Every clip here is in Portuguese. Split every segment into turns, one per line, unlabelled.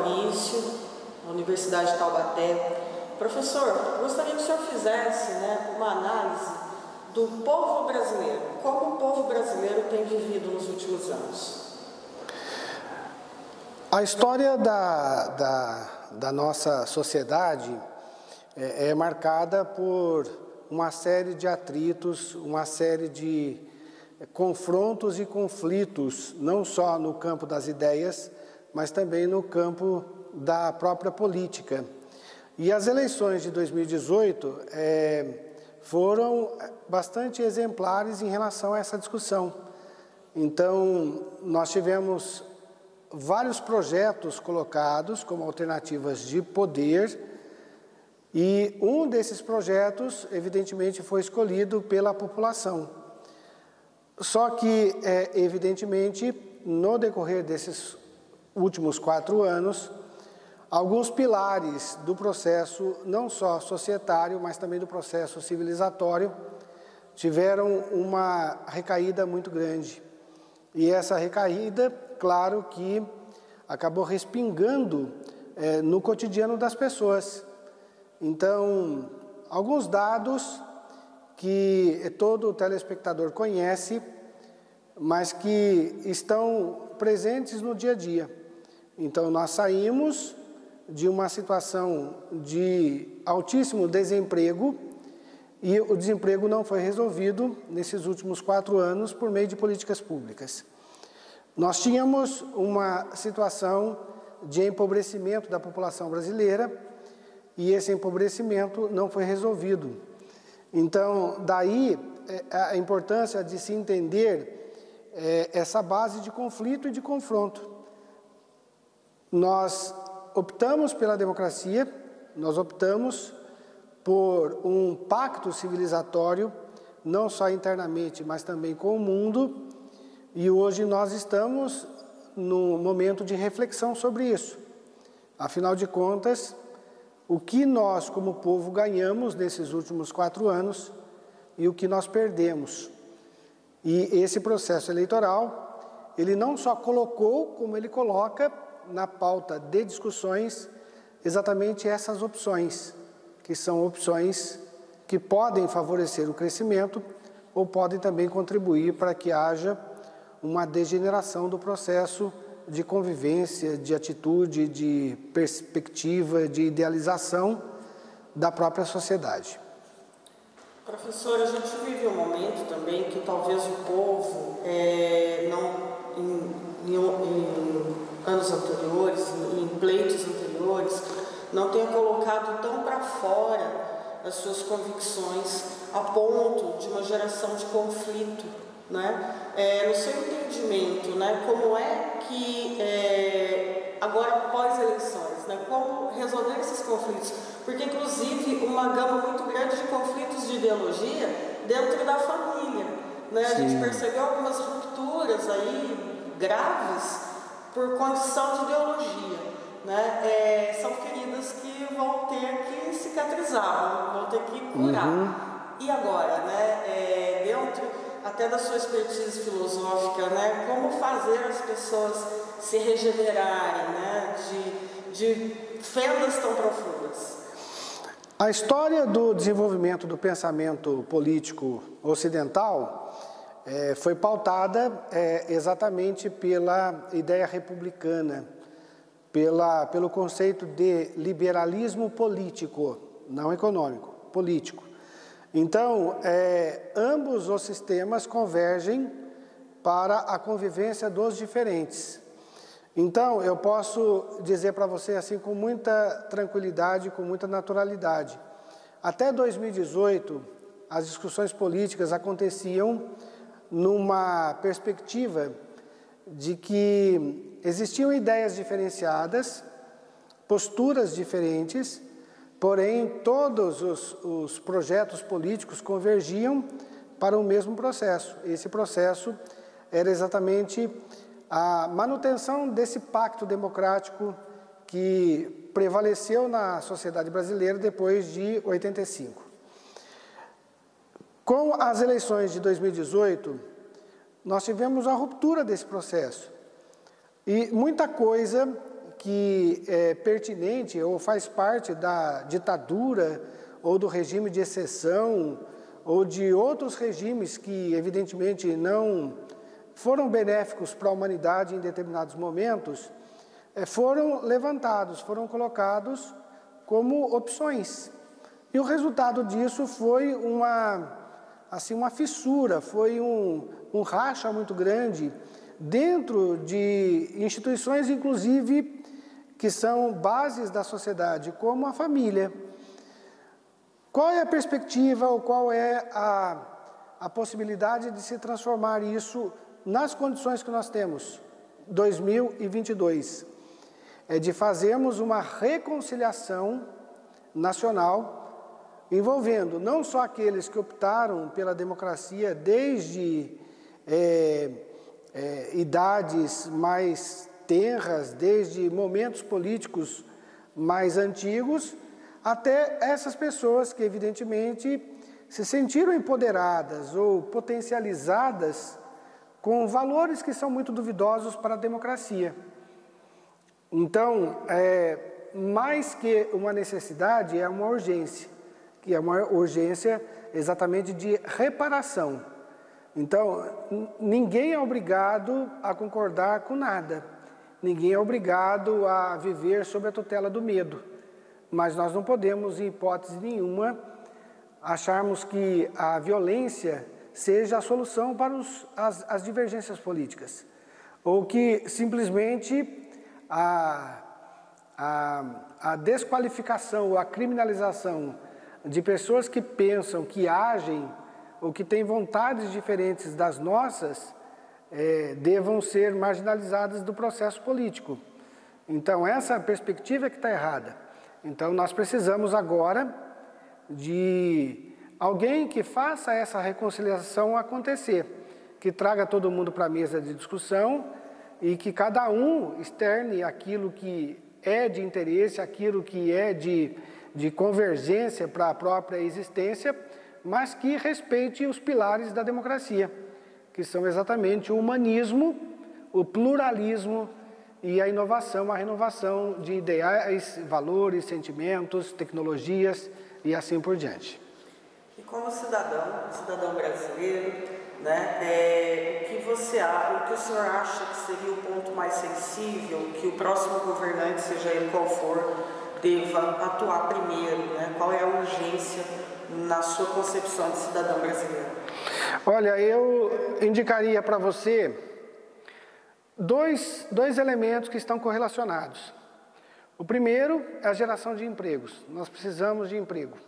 Maurício, da Universidade de Taubaté. Professor, gostaria que o senhor fizesse, uma análise do povo brasileiro, como o povo brasileiro tem vivido nos últimos anos.
A história da nossa sociedade é marcada por uma série de atritos, uma série de confrontos e conflitos, não só no campo das ideias, mas também no campo da própria política. E as eleições de 2018 foram bastante exemplares em relação a essa discussão. Então, nós tivemos vários projetos colocados como alternativas de poder, e um desses projetos, evidentemente, foi escolhido pela população. Só que, evidentemente, no decorrer desses últimos 4 anos, alguns pilares do processo, não só societário, mas também do processo civilizatório, tiveram uma recaída muito grande. E essa recaída, claro que acabou respingando no cotidiano das pessoas. Então, alguns dados que todo telespectador conhece, mas que estão presentes no dia a dia. Então, nós saímos de uma situação de altíssimo desemprego, e o desemprego não foi resolvido nesses últimos 4 anos por meio de políticas públicas. Nós tínhamos uma situação de empobrecimento da população brasileira, e esse empobrecimento não foi resolvido. Então, daí a importância de se entender essa base de conflito e de confronto. Nós optamos pela democracia, nós optamos por um pacto civilizatório, não só internamente, mas também com o mundo, e hoje nós estamos num momento de reflexão sobre isso. Afinal de contas, o que nós, como povo, ganhamos nesses últimos 4 anos e o que nós perdemos. E esse processo eleitoral, ele não só colocou, como ele coloca na pauta de discussões, exatamente essas opções, que são opções que podem favorecer o crescimento ou podem também contribuir para que haja uma degeneração do processo de convivência, de atitude, de perspectiva, de idealização da própria sociedade.
Professor, a gente vive um momento também que talvez o povo, em anos anteriores, em pleitos anteriores, não tenha colocado tão para fora as suas convicções a ponto de uma geração de conflito, no seu entendimento, como é que agora após eleições, como resolver esses conflitos? Porque inclusive uma gama muito grande de conflitos de ideologia dentro da família, A gente percebeu algumas rupturas aí graves por condição de ideologia, são feridas que vão ter que cicatrizar, vão ter que curar. E agora, dentro até da sua expertise filosófica, como fazer as pessoas se regenerarem, de fendas tão profundas?
A história do desenvolvimento do pensamento político ocidental foi pautada exatamente pela ideia republicana, pelo conceito de liberalismo político, não econômico, político. Então, ambos os sistemas convergem para a convivência dos diferentes. Então, eu posso dizer para você assim com muita tranquilidade, com muita naturalidade. Até 2018, as discussões políticas aconteciam numa perspectiva de que existiam ideias diferenciadas, posturas diferentes, porém, todos os projetos políticos convergiam para o mesmo processo. Esse processo era exatamente a manutenção desse pacto democrático que prevaleceu na sociedade brasileira depois de 85. Com as eleições de 2018, nós tivemos a ruptura desse processo. E muita coisa que é pertinente ou faz parte da ditadura ou do regime de exceção ou de outros regimes que, evidentemente, não foram benéficos para a humanidade em determinados momentos, foram levantados, foram colocados como opções. E o resultado disso foi uma fissura, foi um racha muito grande dentro de instituições, inclusive, que são bases da sociedade, como a família. Qual é a perspectiva ou qual é a possibilidade de se transformar isso nas condições que nós temos, 2022? É de fazermos uma reconciliação nacional envolvendo não só aqueles que optaram pela democracia desde idades mais tenras, desde momentos políticos mais antigos, até essas pessoas que, evidentemente, se sentiram empoderadas ou potencializadas com valores que são muito duvidosos para a democracia. Então, mais que uma necessidade, é uma urgência, que é uma urgência exatamente de reparação. Então, ninguém é obrigado a concordar com nada, ninguém é obrigado a viver sob a tutela do medo, mas nós não podemos, em hipótese nenhuma, acharmos que a violência seja a solução para as divergências políticas, ou que simplesmente a desqualificação ou a criminalização de pessoas que pensam, que agem ou que têm vontades diferentes das nossas, devam ser marginalizadas do processo político. Então, essa perspectiva é que está errada. Então, nós precisamos agora de alguém que faça essa reconciliação acontecer, que traga todo mundo para a mesa de discussão e que cada um externe aquilo que é de interesse, aquilo que é de convergência para a própria existência, mas que respeite os pilares da democracia, que são exatamente o humanismo, o pluralismo e a inovação, a renovação de ideais, valores, sentimentos, tecnologias e assim por diante.
E como cidadão brasileiro, né, o que o senhor acha que seria o ponto mais sensível que o próximo governante, seja ele qual for, deva atuar primeiro, né? Qual é a urgência na sua concepção de cidadão brasileiro?
Olha, eu indicaria para você dois elementos que estão correlacionados. O primeiro é a geração de empregos. Nós precisamos de emprego.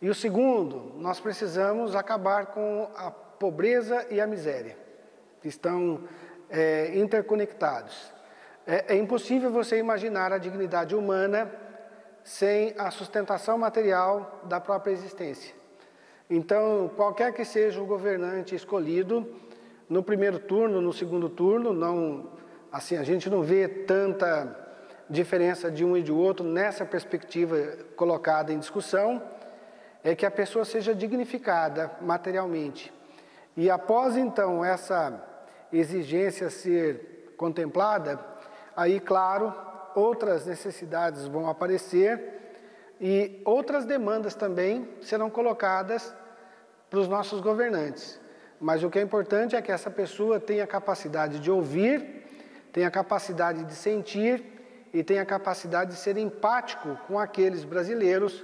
E o segundo, nós precisamos acabar com a pobreza e a miséria, que estão interconectados. É impossível você imaginar a dignidade humana sem a sustentação material da própria existência. Então, qualquer que seja o governante escolhido, no primeiro turno, no segundo turno, a gente não vê tanta diferença de um e de outro nessa perspectiva colocada em discussão, é que a pessoa seja dignificada materialmente. E após, então, essa exigência ser contemplada, aí, claro, outras necessidades vão aparecer e outras demandas também serão colocadas para os nossos governantes. Mas o que é importante é que essa pessoa tenha capacidade de ouvir, tenha capacidade de sentir e tenha capacidade de ser empático com aqueles brasileiros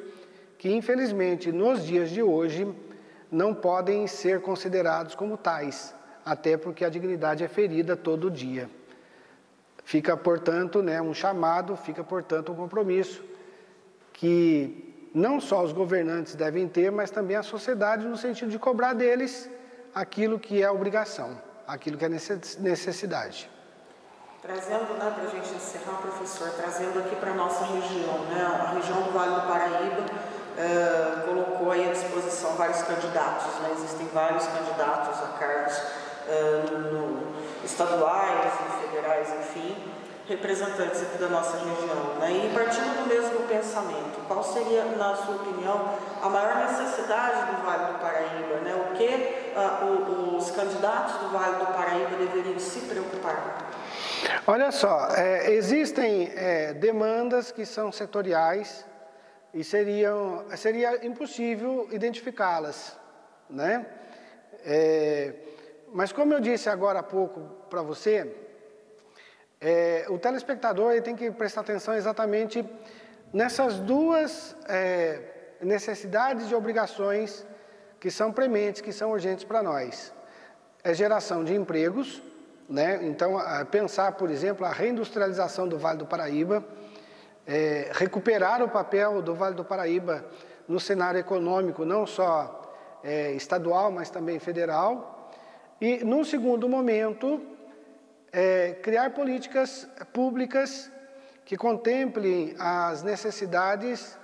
que, infelizmente, nos dias de hoje, não podem ser considerados como tais, até porque a dignidade é ferida todo dia. Fica, portanto, um chamado, fica, portanto, um compromisso que não só os governantes devem ter, mas também a sociedade, no sentido de cobrar deles aquilo que é obrigação, aquilo que é necessidade.
Trazendo, para a gente encerrar, professor, trazendo aqui para a nossa região, a região do Vale do Paraíba colocou aí à disposição vários candidatos, existem vários candidatos a cargos estaduais e federais, enfim, representantes aqui da nossa região, e partindo do mesmo pensamento pensamento? Qual seria, na sua opinião, a maior necessidade do Vale do Paraíba, né? O que os candidatos do Vale do Paraíba deveriam se preocupar?
Olha só, existem demandas que são setoriais e seria impossível identificá-las, né? Mas como eu disse agora há pouco para você, o telespectador ele tem que prestar atenção exatamente nessas duas necessidades e obrigações que são prementes, que são urgentes para nós. É geração de empregos, né? Então, pensar, por exemplo, a reindustrialização do Vale do Paraíba, recuperar o papel do Vale do Paraíba no cenário econômico, não só estadual, mas também federal. E, num segundo momento, criar políticas públicas que contemplem as necessidades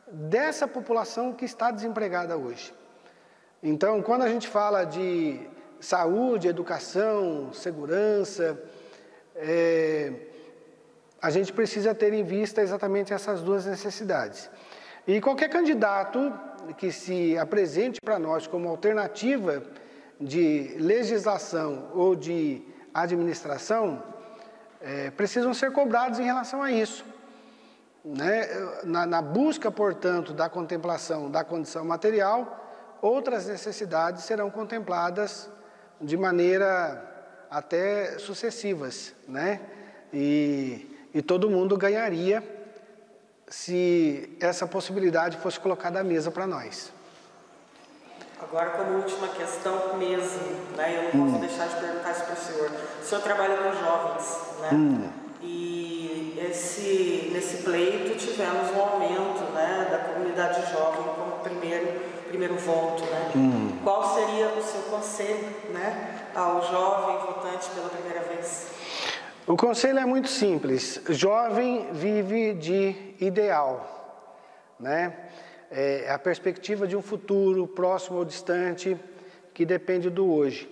dessa população que está desempregada hoje. Então, quando a gente fala de saúde, educação, segurança, a gente precisa ter em vista exatamente essas duas necessidades. E qualquer candidato que se apresente para nós como alternativa de legislação ou de administração, precisam ser cobrados em relação a isso, né? Na busca, portanto, da contemplação da condição material, outras necessidades serão contempladas de maneira até sucessivas, né? E todo mundo ganharia se essa possibilidade fosse colocada à mesa para nós.
Agora, como última questão mesmo, né? Eu não posso deixar de perguntar isso para o senhor. O senhor trabalha com jovens, né? E nesse pleito tivemos um aumento, né, da comunidade jovem como primeiro voto, né? Qual seria o seu conselho, né, ao jovem votante pela primeira vez?
O conselho é muito simples. Jovem vive de ideal, né? É a perspectiva de um futuro próximo ou distante que depende do hoje.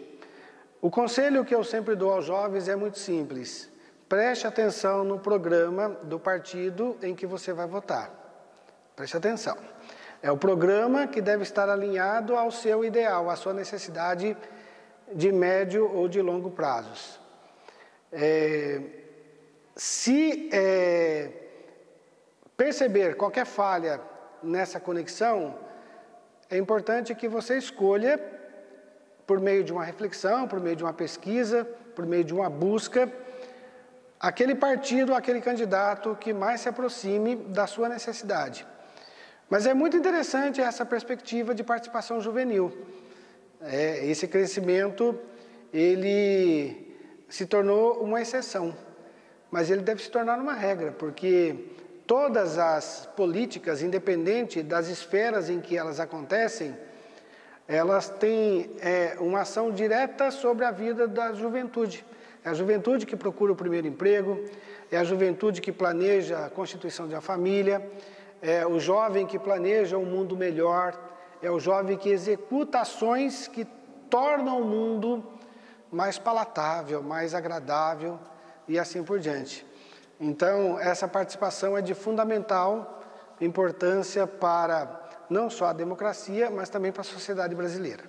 O conselho que eu sempre dou aos jovens é muito simples. Preste atenção no programa do partido em que você vai votar. Preste atenção. É o programa que deve estar alinhado ao seu ideal, à sua necessidade de médio ou de longo prazos. Se perceber qualquer falha nessa conexão, é importante que você escolha, por meio de uma reflexão, por meio de uma pesquisa, por meio de uma busca, aquele partido, aquele candidato que mais se aproxime da sua necessidade. Mas é muito interessante essa perspectiva de participação juvenil. Esse crescimento, ele se tornou uma exceção, mas ele deve se tornar uma regra, porque todas as políticas, independente das esferas em que elas acontecem, elas têm uma ação direta sobre a vida da juventude. É a juventude que procura o primeiro emprego, é a juventude que planeja a constituição de uma família, é o jovem que planeja um mundo melhor, é o jovem que executa ações que tornam o mundo mais palatável, mais agradável e assim por diante. Então, essa participação é de fundamental importância para não só a democracia, mas também para a sociedade brasileira.